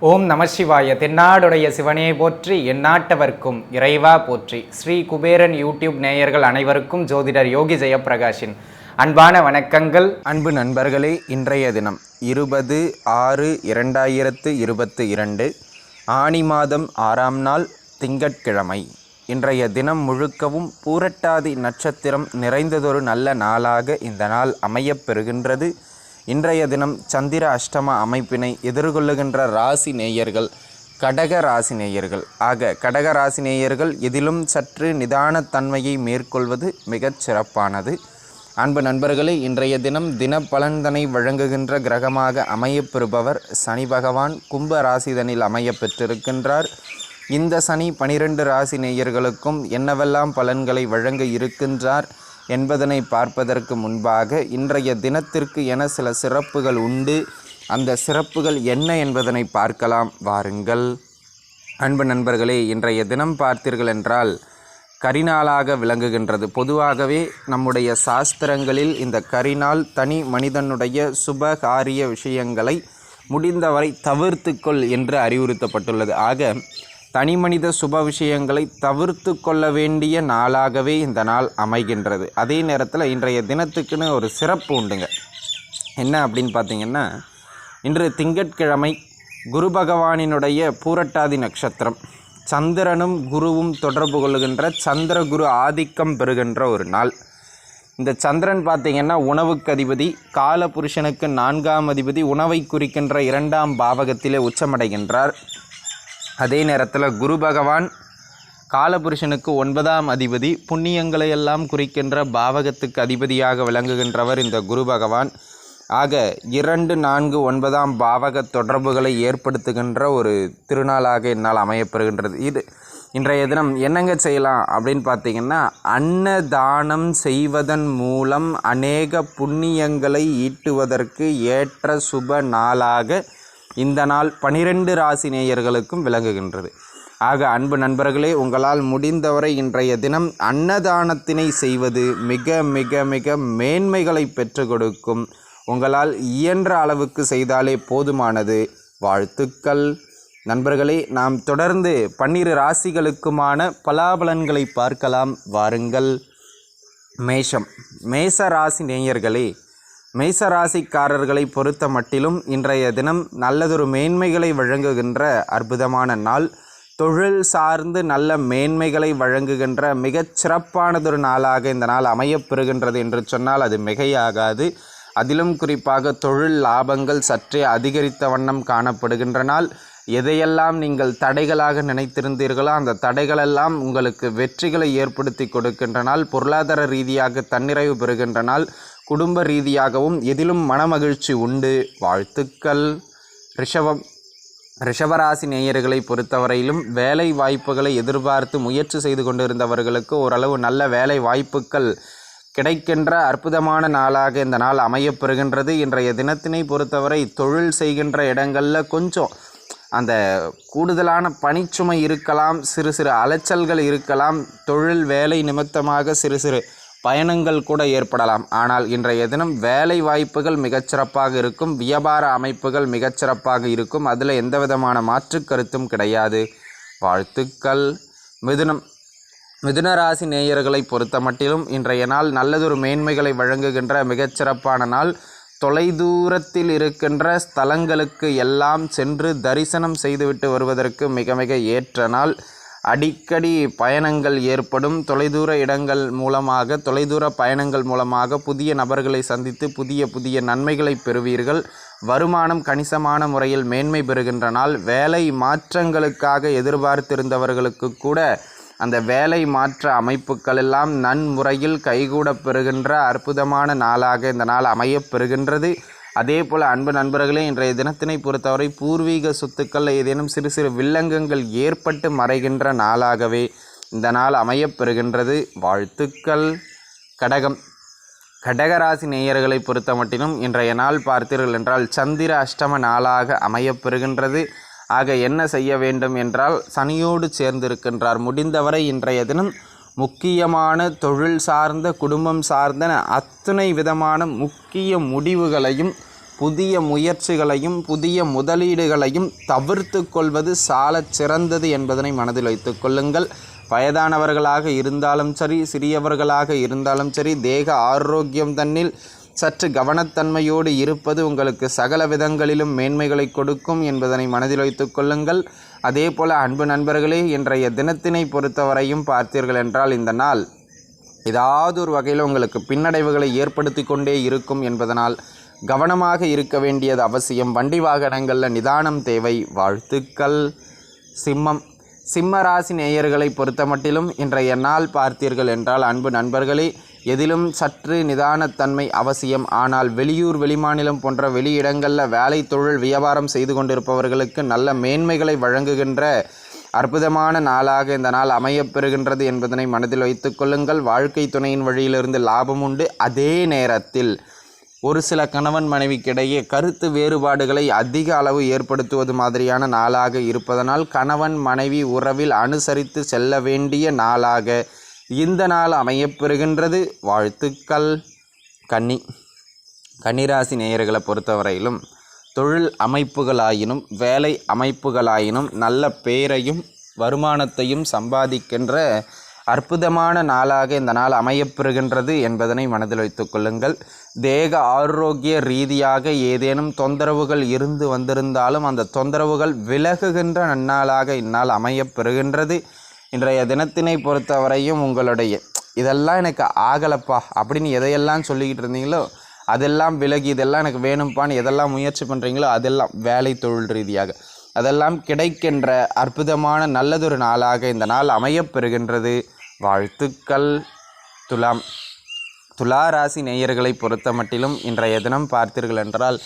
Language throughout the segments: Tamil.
ஓம் நமசிவாய. தென்னாடுடைய சிவனே போற்றி, எந்நாட்டவர்க்கும் இறைவா போற்றி. ஸ்ரீ குபேரன் யூடியூப் நேயர்கள் அனைவருக்கும் ஜோதிடர் யோகி ஜெயப்பிரகாஷின் அன்பான வணக்கங்கள். அன்பு நண்பர்களே, இன்றைய தினம் 20/6/2022 ஆனி மாதம் 6ஆம் நாள் திங்கட்கிழமை. இன்றைய தினம் முழுக்கவும் பூரட்டாதி நட்சத்திரம் நிறைந்ததொரு நல்ல நாளாக இந்த நாள் அமையப்பெறுகின்றது. இன்றைய தினம் சந்திர அஷ்டம அமைப்பினை எதிர்கொள்ளுகின்ற ராசி நேயர்கள் கடக ராசி நேயர்கள். ஆக கடக ராசி நேயர்கள் எதிலும் சற்று நிதானத்தன்மையை மேற்கொள்வது மிகச் சிறப்பானது. அன்பு நண்பர்களே, இன்றைய தினம் தினப்பலன்தனை வழங்குகின்ற கிரகமாக அமையப்பெறுபவர் சனி பகவான் கும்ப ராசிதனில் அமையப்பெற்றிருக்கின்றார். இந்த சனி 12 ராசி நேயர்களுக்கும் என்னவெல்லாம் பலன்களை வழங்க இருக்கின்றார் என்பதனை பார்ப்பதற்கு முன்பாக இன்றைய தினத்திற்கு என சில சிறப்புகள் உண்டு. அந்த சிறப்புகள் என்ன என்பதனை பார்க்கலாம் வாருங்கள். அன்பு நண்பர்களே, இன்றைய தினம் பார்த்தீர்கள் என்றால் கரிநாளாக விளங்குகின்றது. பொதுவாகவே நம்முடைய சாஸ்திரங்களில் இந்த கரிநாள் தனி மனிதனுடைய சுப காரிய விஷயங்களை முடிந்தவரை தவிர்த்துக்கொள் என்று அறிவுறுத்தப்பட்டுள்ளது. ஆக தனி மனித சுப விஷயங்களை தவிர்த்து கொள்ள வேண்டிய நாளாகவே இந்த நாள் அமைகின்றது. அதே நேரத்தில் இன்றைய தினத்துக்குன்னு ஒரு சிறப்பு உண்டுங்க. என்ன அப்படின்னு பார்த்திங்கன்னா, இன்று திங்கட்கிழமை குரு பகவானினுடைய பூரட்டாதி நட்சத்திரம். சந்திரனும் குருவும் தொடர்பு கொள்ளுகின்ற சந்திர குரு ஆதிக்கம் பெறுகின்ற ஒரு நாள். இந்த சந்திரன் பார்த்திங்கன்னா உணவுக்கு அதிபதி, கால புருஷனுக்கு 4ஆம் அதிபதி, உணவை குறிக்கின்ற 2ஆம் பாவகத்திலே உச்சமடைகின்றார். அதே நேரத்தில் குரு பகவான் காலபுருஷனுக்கு 9ஆம் அதிபதி, புண்ணியங்களை எல்லாம் குறிக்கின்ற பாவகத்துக்கு அதிபதியாக விளங்குகின்றவர் இந்த குரு பகவான். ஆக 2, 4, 9ஆம் பாவக தொடர்புகளை ஏற்படுத்துகின்ற ஒரு திருநாளாக என்னால் அமையப்பெறுகின்றது. இது இன்றைய தினம் என்னங்க செய்யலாம் அப்படின்னு பார்த்திங்கன்னா, அன்னதானம் செய்வதன் மூலம் அநேக புண்ணியங்களை ஈட்டுவதற்கு ஏற்ற சுப நாளாக இந்த நாள் 12 ராசி நேயர்களுக்கும் விளங்குகின்றது. ஆக அன்பு நண்பர்களே, உங்களால் முடிந்தவரை இன்றைய தினம் அன்னதானத்தினை செய்வது மிக மிக மிக மேன்மைகளை பெற்று கொடுக்கும். உங்களால் இயன்ற அளவுக்கு செய்தாலே போதுமானது. வாழ்த்துக்கள் நண்பர்களே. நாம் தொடர்ந்து 12 ராசிகளுக்குமான பலாபலன்களை பார்க்கலாம் வாருங்கள். மேஷ ராசி நேயர்களே, மேசராசிக்காரர்களை பொறுத்த மட்டிலும் இன்றைய தினம் நல்லதொரு மேன்மைகளை வழங்குகின்ற அற்புதமான நாள். தொழில் சார்ந்து நல்ல மேன்மைகளை வழங்குகின்ற மிகச் சிறப்பானதொரு நாளாக இந்த நாள் அமையப்பெறுகின்றது என்று சொன்னால் அது மிகையாகாது. அதிலும் குறிப்பாக தொழில் லாபங்கள் சற்றே அதிகரித்த வண்ணம் காணப்படுகின்ற நாள். எதையெல்லாம் நீங்கள் தடைகளாக நினைத்திருந்தீர்களோ அந்த தடைகளெல்லாம் உங்களுக்கு வெற்றிகளை ஏற்படுத்தி கொடுக்கின்ற நாள். பொருளாதார ரீதியாக தன்னிறைவு பெறுகின்ற நாள். குடும்ப ரீதியாகவும் எதிலும் மனமகிழ்ச்சி உண்டு. வாழ்த்துக்கள். ரிஷபராசி நேயர்களை பொறுத்தவரையிலும் வேலை வாய்ப்புகளை எதிர்பார்த்து முயற்சி செய்து கொண்டிருந்தவர்களுக்கு ஓரளவு நல்ல வேலை வாய்ப்புகள் கிடைக்கின்ற அற்புதமான நாளாக இந்த நாள் அமையப்பெறுகின்றது. இன்றைய தினத்தினை பொறுத்தவரை தொழில் செய்கின்ற இடங்களில் கொஞ்சம் அந்த கூடுதலான பணிச்சுமை இருக்கலாம், சிறு சிறு அலைச்சல்கள் இருக்கலாம், தொழில் வேலை நிமித்தமாக சிறு சிறு பயணங்கள் கூட ஏற்படலாம். ஆனால் இன்றைய தினம் வேலை வாய்ப்புகள் மிகச்சிறப்பாக இருக்கும். வியாபார அமைப்புகள் மிகச்சிறப்பாக இருக்கும். அதில் எந்த விதமான மாற்று கருத்தும் கிடையாது. வாழ்த்துக்கள். மிதுன ராசி நேயர்களை பொறுத்த மட்டிலும் இன்றைய நாள் நல்லதொரு மேன்மைகளை வழங்குகின்ற மிகச்சிறப்பான நாள். தொலைதூரத்தில் இருக்கின்ற ஸ்தலங்களுக்கு எல்லாம் சென்று தரிசனம் செய்துவிட்டு வருவதற்கு மிக மிக ஏற்ற நாள். அடிக்கடி பயணங்கள் ஏற்படும். தொலைதூர பயணங்கள் மூலமாக புதிய நபர்களை சந்தித்து புதிய புதிய நன்மைகளை பெறுவீர்கள். வருமானம் கணிசமான முறையில் மேன்மை பெறுகின்ற நாள். வேலை மாற்றங்களுக்காக எதிர்பார்த்திருந்தவர்களுக்கு கூட அந்த வேலை மாற்ற அமைப்புகள் எல்லாம் நன்முறையில் கைகூட பெறுகின்ற அற்புதமான நாளாக இந்த நாள் அமையப்பெறுகின்றது. அதே போல் அன்பு நண்பர்களே, இன்றைய தினத்தினை பொறுத்தவரை பூர்வீக சொத்துக்கள் ஏதேனும் சிறு சிறு வில்லங்கங்கள் ஏற்பட்டு மறைகின்ற நாளாகவே இந்த நாள் அமையப்பெறுகின்றது. வாழ்த்துக்கள். கடகராசி நேயர்களை பொறுத்த மட்டிலும் இன்றைய நாள் பார்த்தீர்கள் என்றால் சந்திர அஷ்டம நாளாக அமையப்பெறுகின்றது. ஆக என்ன செய்ய வேண்டும் என்றால், சனியோடு சேர்ந்திருக்கின்றார். முடிந்தவரை இன்றைய தினம் முக்கியமான தொழில் சார்ந்த குடும்பம் சார்ந்த அத்தனை விதமான முக்கிய முடிவுகளையும் புதிய முயற்சிகளையும் புதிய முதலீடுகளையும் தவிர்த்து கொள்வது சாலச் சிறந்தது என்பதனை மனதில் வைத்து கொள்ளுங்கள். வயதானவர்களாக இருந்தாலும் சரி, சிறியவர்களாக இருந்தாலும் சரி, தேக ஆரோக்கியம் தன்னில் சற்று கவனத்தன்மையோடு இருப்பது உங்களுக்கு சகல விதங்களிலும் மேன்மைகளை கொடுக்கும் என்பதனை மனதில் வைத்து கொள்ளுங்கள். அதே போல் அன்பு நண்பர்களே, இன்றைய தினத்தினை பொறுத்தவரையும் பார்த்தீர்கள் என்றால் இந்த நாள் ஏதாவது ஒரு வகையில் உங்களுக்கு பின்னடைவுகளை ஏற்படுத்தி கொண்டே இருக்கும் என்பதனால் கவனமாக இருக்க வேண்டியது அவசியம். வண்டி வாகனங்களில் நிதானம் தேவை. வாழ்த்துக்கள். சிம்ம ராசி நேயர்களை பொறுத்த மட்டிலும் இன்றைய நாள் பார்த்தீர்கள் என்றால் அன்பு நண்பர்களே, எதிலும் சற்று நிதானத்தன்மை அவசியம். ஆனால் வெளியூர் வெளிமாநிலம் போன்ற வெளியிடங்களில் வேலை தொழில் வியாபாரம் செய்து கொண்டிருப்பவர்களுக்கு நல்ல மேன்மைகளை வழங்குகின்ற அற்புதமான நாளாக இந்த நாள் அமையப்பெறுகின்றது என்பதனை மனதில் வைத்து கொள்ளுங்கள். வாழ்க்கை துணையின் வழியிலிருந்து லாபம் உண்டு. அதே நேரத்தில் ஒரு சில கணவன் மனைவிக்கிடையே கருத்து வேறுபாடுகளை அதிக அளவு ஏற்படுத்துவது மாதிரியான நாளாக இருப்பதனால் கணவன் மனைவி உறவில் அனுசரித்து செல்ல வேண்டிய நாளாக இந்த நாள் அமையப்பெறுகின்றது. வாழ்த்துக்கள். கன்னிராசி நேயர்களை பொறுத்தவரையிலும் தொழில் அமைப்புகளாயினும் வேலை அமைப்புகளாயினும் நல்ல பேரையும் வருமானத்தையும் சம்பாதிக்கின்ற அற்புதமான நாளாக இந்த நாள் அமையப்பெறுகின்றது என்பதனை மனதில் வைத்து கொள்ளுங்கள். தேக ஆரோக்கிய ரீதியாக ஏதேனும் தொந்தரவுகள் இருந்து வந்திருந்தாலும் அந்த தொந்தரவுகள் விலகுகின்ற நன்னாளாக இந்நாள் அமையப்பெறுகின்றது. இன்றைய தினத்தினை பொறுத்தவரையும் உங்களுடைய இதெல்லாம் எனக்கு ஆகலப்பா அப்படின்னு எதையெல்லாம் சொல்லிக்கிட்டு இருந்தீங்களோ அதெல்லாம் விலகி இதெல்லாம் எனக்கு வேணும்ப்பான்னு எதெல்லாம் முயற்சி பண்ணுறீங்களோ அதெல்லாம் வேலை தொழில் ரீதியாக அதெல்லாம் கிடைக்கின்ற அற்புதமான நல்லதொரு நாளாக இந்த நாள் அமையப்பெறுகின்றது. வாழ்த்துக்கள். துலா ராசி நேயர்களை பொறுத்த மட்டிலும் இன்றைய தினம் பார்த்தீர்கள் என்றால்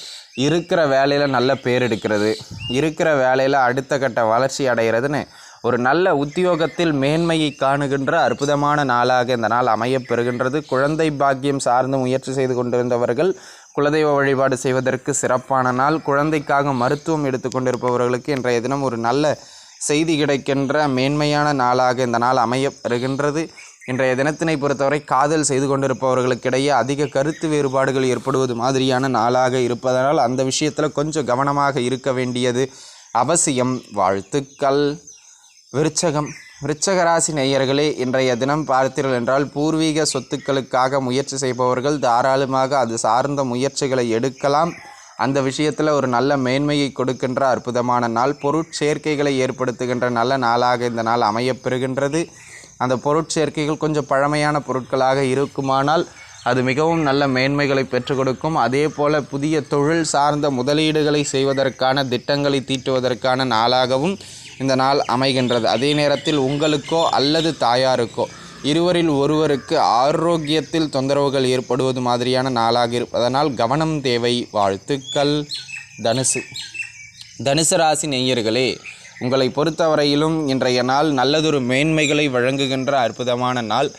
இருக்கிற வேலையில் நல்ல பேர் எடுக்கிறது, இருக்கிற வேலையில் அடுத்த கட்ட வளர்ச்சி அடைகிறதுன்னு ஒரு நல்ல உத்தியோகத்தில் மேன்மையை காணுகின்ற அற்புதமான நாளாக இந்த நாள் அமையப்பெறுகின்றது. குழந்தை பாக்கியம் சார்ந்து முயற்சி செய்து கொண்டிருந்தவர்கள் குலதெய்வ வழிபாடு செய்வதற்கு சிறப்பான நாள். குழந்தைக்காக மருத்துவம் எடுத்துக்கொண்டிருப்பவர்களுக்கு இன்றைய தினம் ஒரு நல்ல செய்தி கிடைக்கின்ற மேன்மையான நாளாக இந்த நாள் அமையப்பெறுகின்றது. இன்றைய தினத்தினை பொறுத்தவரை காதல் செய்து கொண்டிருப்பவர்களுக்கிடையே அதிக கருத்து வேறுபாடுகள் ஏற்படுவது மாதிரியான நாளாக இருப்பதனால் அந்த விஷயத்தில் கொஞ்சம் கவனமாக இருக்க வேண்டியது அவசியம். வாழ்த்துக்கள். விருச்சக ராசி நேயர்களே, இன்றைய தினம் பார்த்தீர்கள் என்றால் பூர்வீக சொத்துக்களுக்காக முயற்சி செய்பவர்கள் தாராளமாக அது சார்ந்த முயற்சிகளை எடுக்கலாம். அந்த விஷயத்தில் ஒரு நல்ல மேன்மையை கொடுக்கின்ற அற்புதமான நாள். பொருட்சேர்க்கைகளை ஏற்படுத்துகின்ற நல்ல நாளாக இந்த நாள் அமையப்பெறுகின்றது. அந்த பொருட்சேர்க்கைகள் கொஞ்சம் பழமையான பொருட்களாக இருக்குமானால் அது மிகவும் நல்ல மேன்மைகளை பெற்றுக் கொடுக்கும். அதே போல் புதிய தொழில் சார்ந்த முதலீடுகளை செய்வதற்கான திட்டங்களை தீட்டுவதற்கான நாளாகவும் இந்த நாள் அமைகின்றது. அதே நேரத்தில் உங்களுக்கோ அல்லது தாயாருக்கோ இருவரில் ஒருவருக்கு ஆரோக்கியத்தில் தொந்தரவுகள் ஏற்படுவது மாதிரியான நாளாக இருப்பதனால் கவனம் தேவை. வாழ்த்துக்கள். தனுசு ராசி நேயர்களே, உங்களை பொறுத்தவரையிலும் இன்றைய நாள் நல்லதொரு மேன்மைகளை வழங்குகின்ற அற்புதமான நாள்.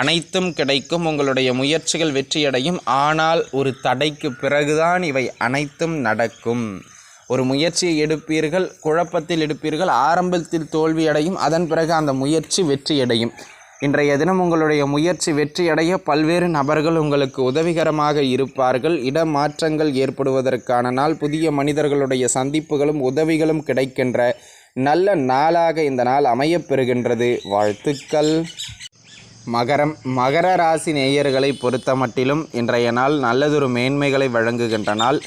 அனைத்தும் கிடைக்கும், உங்களுடைய முயற்சிகள் வெற்றியடையும். ஆனால் ஒரு தடைக்கு பிறகுதான் இவை அனைத்தும் நடக்கும். ஒரு முயற்சியை எடுப்பீர்கள், குழப்பத்தில் எடுப்பீர்கள், ஆரம்பத்தில் தோல்வியடையும், அதன் பிறகு அந்த முயற்சி வெற்றியடையும். இன்றைய தினம் உங்களுடைய முயற்சி வெற்றியடைய பல்வேறு நபர்கள் உங்களுக்கு உதவிகரமாக இருப்பார்கள். இடமாற்றங்கள் ஏற்படுவதற்கான நாள். புதிய மனிதர்களுடைய சந்திப்புகளும் உதவிகளும் கிடைக்கின்ற நல்ல நாளாக இந்த நாள் அமையப்பெறுகின்றது. வாழ்த்துக்கள். மகர ராசி நேயர்களை பொறுத்த மட்டிலும் இன்றைய நாள் நல்லதொரு மேன்மைகளை வழங்குகின்ற நாள்.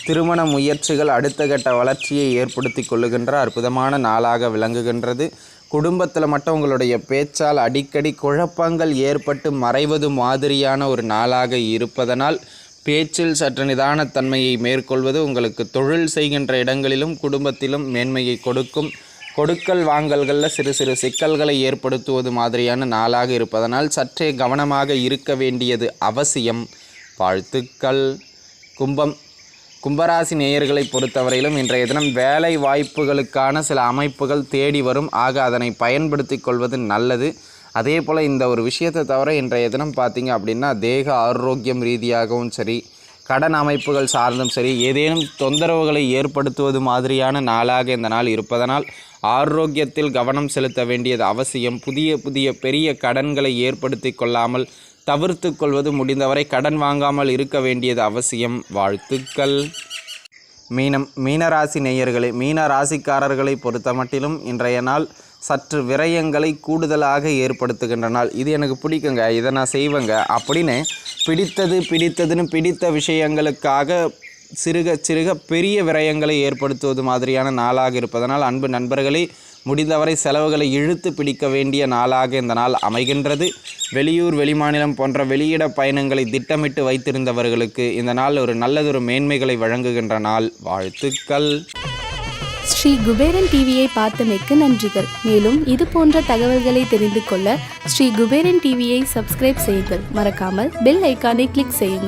திருமண முயற்சிகள் அடுத்த கட்ட வளர்ச்சியை ஏற்படுத்தி கொள்ளுகின்ற அற்புதமான நாளாக விளங்குகின்றது. குடும்பத்தில் மட்டும் உங்களுடைய பேச்சால் அடிக்கடி குழப்பங்கள் ஏற்பட்டு மறைவது மாதிரியான ஒரு நாளாக இருப்பதனால் பேச்சில் சற்று நிதானத்தன்மையை மேற்கொள்வது உங்களுக்கு தொழில் செய்கின்ற இடங்களிலும் குடும்பத்திலும் மேன்மையை கொடுக்கும். கொடுக்கல் வாங்கல்களில் சிறு சிறு சிக்கல்களை ஏற்படுத்துவது மாதிரியான நாளாக இருப்பதனால் சற்றே கவனமாக இருக்க வேண்டியது அவசியம். வாழ்த்துக்கள். கும்பராசி நேயர்களை பொறுத்தவரையிலும் இன்றைய தினம் வேலை வாய்ப்புகளுக்கான சில அமைப்புகள் தேடி வரும். ஆக அதனை பயன்படுத்தி கொள்வது நல்லது. அதே போல் இந்த ஒரு விஷயத்தை தவிர இன்றைய தினம் பார்த்திங்க அப்படின்னா தேக ஆரோக்கியம் ரீதியாகவும் சரி, கடன் அமைப்புகள் சார்ந்தும் சரி, ஏதேனும் தொந்தரவுகளை ஏற்படுத்துவது மாதிரியான நாளாக இந்த நாள் இருப்பதனால் ஆரோக்கியத்தில் கவனம் செலுத்த வேண்டியது அவசியம். புதிய பெரிய கடன்களை ஏற்படுத்தி கொள்ளாமல் தவிர்த்து கொள்வது, முடிந்தவரை கடன் வாங்காமல் இருக்க வேண்டியது அவசியம். வாழ்த்துக்கள். மீனராசி நேயர்களே, மீன ராசிக்காரர்களை பொறுத்த மட்டிலும் இன்றைய நாள் சற்று விரயங்களை கூடுதலாக ஏற்படுத்துகின்ற நாள். இது எனக்கு பிடிக்குங்க, இதை நான் செய்வேங்க அப்படின்னு பிடித்ததுன்னு பிடித்த விஷயங்களுக்காக சிறுக பெரிய விரயங்களை ஏற்படுத்துவது மாதிரியான நாளாக இருப்பதனால் அன்பு நண்பர்களே, முடிந்தவரை செலவுகளை இழுத்து பிடிக்க வேண்டிய நாளாக இந்த நாள் அமைகின்றது. வெளியூர் வெளிமாநிலம் போன்ற வெளியிட பயணங்களை திட்டமிட்டு வைத்திருந்தவர்களுக்கு இந்த நாள் ஒரு நல்லதொரு மேன்மைகளை வழங்குகின்ற நாள். வாழ்த்துக்கள். ஸ்ரீ குபேரன் டிவியை பார்த்தமைக்கு நன்றிகள். மேலும் இது போன்ற தகவல்களை தெரிந்து கொள்ள ஸ்ரீ குபேரன் டிவியை சப்ஸ்கிரைப் செய்யுங்கள். மறக்காமல் பெல் ஐக்கானை கிளிக் செய்யுங்கள்.